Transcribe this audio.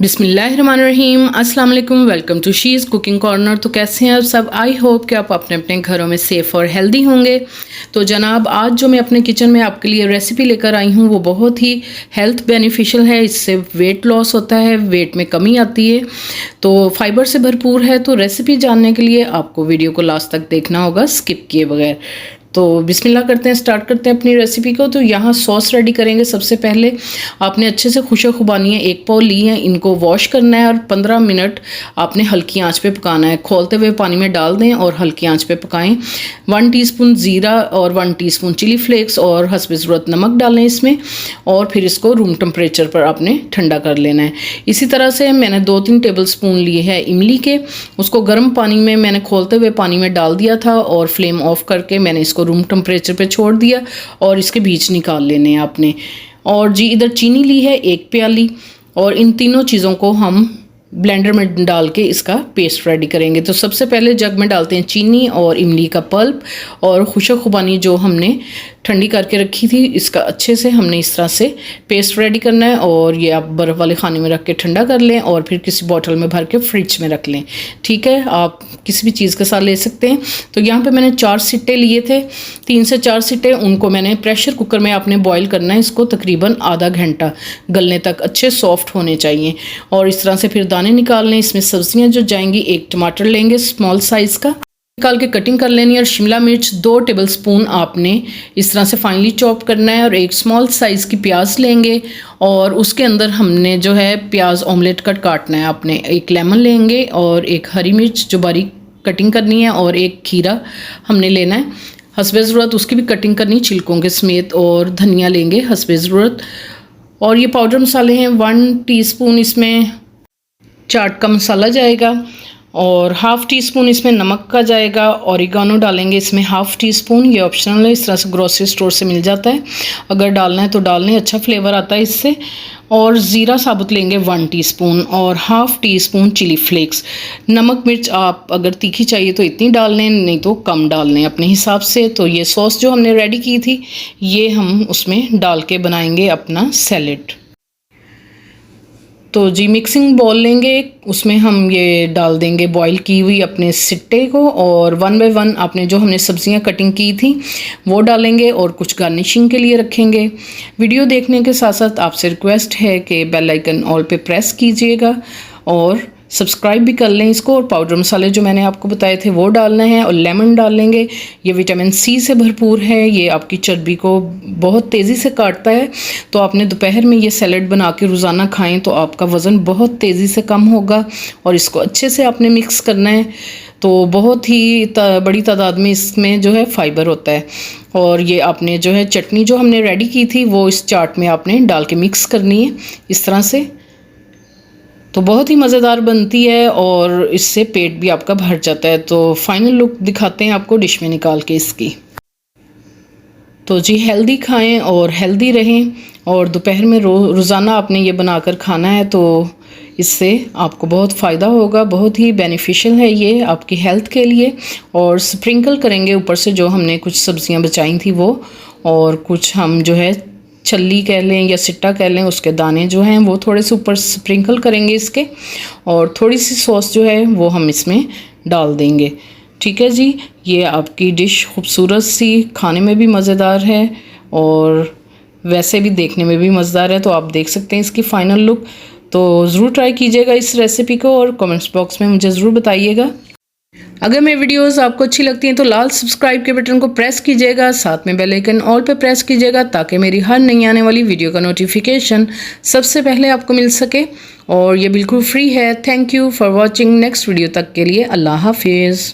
बिस्मिल्लाहिर्रहमानिर्रहीम, अस्सलाम वालेकुम। Welcome to she's cooking corner. तो कैसे हैं आप सब? आई होप कि आप अपने अपने घरों में सेफ़ और हेल्दी होंगे। तो जनाब, आज जो मैं अपने किचन में आपके लिए रेसिपी लेकर आई हूँ वो बहुत ही हेल्थ बेनिफिशियल है। इससे वेट लॉस होता है, वेट में कमी आती है, तो फाइबर से भरपूर है। तो रेसिपी जानने के लिए आपको वीडियो को लास्ट तक देखना होगा, स्किप किए बगैर। तो बिस्मिल्लाह करते हैं, स्टार्ट करते हैं अपनी रेसिपी को। तो यहाँ सॉस रेडी करेंगे। सबसे पहले आपने अच्छे से खुशक खुबानी है, 1 पाव ली है, इनको वॉश करना है और 15 मिनट आपने हल्की आंच पे पकाना है। खोलते हुए पानी में डाल दें और हल्की आंच पे पकाएं। 1 टीस्पून ज़ीरा और 1 टीस्पून चिली फ्लेक्स और हस्बे ज़रूरत नमक डालें इसमें, और फिर इसको रूम टेम्परेचर पर आपने ठंडा कर लेना है। इसी तरह से मैंने 2-3 टेबल स्पून लिए हैं इमली के, उसको गर्म पानी में मैंने खोलते हुए पानी में डाल दिया था और फ्लेम ऑफ करके मैंने इसको रूम टेम्परेचर पे छोड़ दिया और इसके बीज निकाल लेने हैं आपने। और जी इधर चीनी ली है 1 प्याली, और इन तीनों चीज़ों को हम ब्लेंडर में डाल के इसका पेस्ट रेडी करेंगे। तो सबसे पहले जग में डालते हैं चीनी और इमली का पल्प और खुशक खुबानी जो हमने ठंडी करके रखी थी, इसका अच्छे से हमने इस तरह से पेस्ट रेडी करना है। और ये आप बर्फ़ वाले खाने में रख के ठंडा कर लें और फिर किसी बॉटल में भर के फ्रिज में रख लें। ठीक है, आप किसी भी चीज़ के साथ ले सकते हैं। तो यहाँ पे मैंने 4 सिट्टे लिए थे, 3 से 4 सिट्टे, उनको मैंने प्रेशर कुकर में आपने बॉईल करना है। इसको तकरीबन आधा घंटा गलने तक, अच्छे सॉफ्ट होने चाहिए। और इस तरह से फिर दाने निकाल लें। इसमें सब्जियाँ जो जाएंगी, 1 टमाटर लेंगे स्मॉल साइज़ का, निकाल के कटिंग कर लेनी है। और शिमला मिर्च 2 टेबल स्पून आपने इस तरह से फाइनली चॉप करना है। और 1 स्मॉल साइज़ की प्याज लेंगे और उसके अंदर हमने जो है प्याज ऑमलेट कट काटना है आपने। 1 लेमन लेंगे और 1 हरी मिर्च जो बारीक कटिंग करनी है, और 1 खीरा हमने लेना है हस्बे ज़रूरत, उसकी भी कटिंग करनी छिलकों के समेत। और धनिया लेंगे हस्बे ज़रूरत। और ये पाउडर मसाले हैं, 1 टीस्पून इसमें चाट का मसाला जाएगा और 1/2 टीस्पून इसमें नमक का जाएगा। ऑरिगानो डालेंगे इसमें 1/2 टीस्पून, ये ऑप्शनल है, इस तरह से ग्रोसरी स्टोर से मिल जाता है, अगर डालना है तो डाल लें, अच्छा फ्लेवर आता है इससे। और ज़ीरा साबुत लेंगे 1 टीस्पून और 1/2 टीस्पून चिली फ्लेक्स। नमक मिर्च आप अगर तीखी चाहिए तो इतनी डाल लें, नहीं तो कम डाल लें अपने हिसाब से। तो ये सॉस जो हमने रेडी की थी, ये हम उसमें डाल के बनाएंगे अपना सैलेड। तो जी मिक्सिंग बॉल लेंगे, उसमें हम ये डाल देंगे बॉईल की हुई अपने सिट्टे को, और 1 बाय 1 आपने जो हमने सब्जियां कटिंग की थी वो डालेंगे और कुछ गार्निशिंग के लिए रखेंगे। वीडियो देखने के साथ साथ आपसे रिक्वेस्ट है कि बेल आइकन ऑल पे प्रेस कीजिएगा और सब्सक्राइब भी कर लें इसको। और पाउडर मसाले जो मैंने आपको बताए थे वो डालना है, और लेमन डाल लेंगे। ये विटामिन सी से भरपूर है, ये आपकी चर्बी को बहुत तेज़ी से काटता है। तो आपने दोपहर में ये सैलेड बना के रोज़ाना खाएं तो आपका वज़न बहुत तेज़ी से कम होगा। और इसको अच्छे से आपने मिक्स करना है। तो बहुत ही बड़ी तादाद में इसमें जो है फाइबर होता है। और ये आपने जो है चटनी जो हमने रेडी की थी वो इस चाट में आपने डाल के मिक्स करनी है इस तरह से। तो बहुत ही मज़ेदार बनती है और इससे पेट भी आपका भर जाता है। तो फाइनल लुक दिखाते हैं आपको डिश में निकाल के इसकी। तो जी हेल्दी खाएं और हेल्दी रहें, और दोपहर में रोज़ाना आपने ये बनाकर खाना है, तो इससे आपको बहुत फ़ायदा होगा। बहुत ही बेनिफिशियल है ये आपकी हेल्थ के लिए। और स्प्रिंकल करेंगे ऊपर से जो हमने कुछ सब्जियां बचाई थी वो, और कुछ हम जो है छल्ली कह लें या सिट्टा कह लें, उसके दाने जो हैं वो थोड़े से ऊपर स्प्रिंकल करेंगे इसके, और थोड़ी सी सॉस जो है वो हम इसमें डाल देंगे। ठीक है जी, ये आपकी डिश खूबसूरत सी, खाने में भी मज़ेदार है और वैसे भी देखने में भी मज़ेदार है। तो आप देख सकते हैं इसकी फ़ाइनल लुक। तो ज़रूर ट्राई कीजिएगा इस रेसिपी को और कमेंट्स बॉक्स में मुझे ज़रूर बताइएगा। अगर मेरी वीडियोस आपको अच्छी लगती हैं तो लाल सब्सक्राइब के बटन को प्रेस कीजिएगा, साथ में बेल आइकन ऑल पे प्रेस कीजिएगा, ताकि मेरी हर नई आने वाली वीडियो का नोटिफिकेशन सबसे पहले आपको मिल सके। और ये बिल्कुल फ्री है। Thank you for watching. Next video तक के लिए अल्लाह हाफिज़।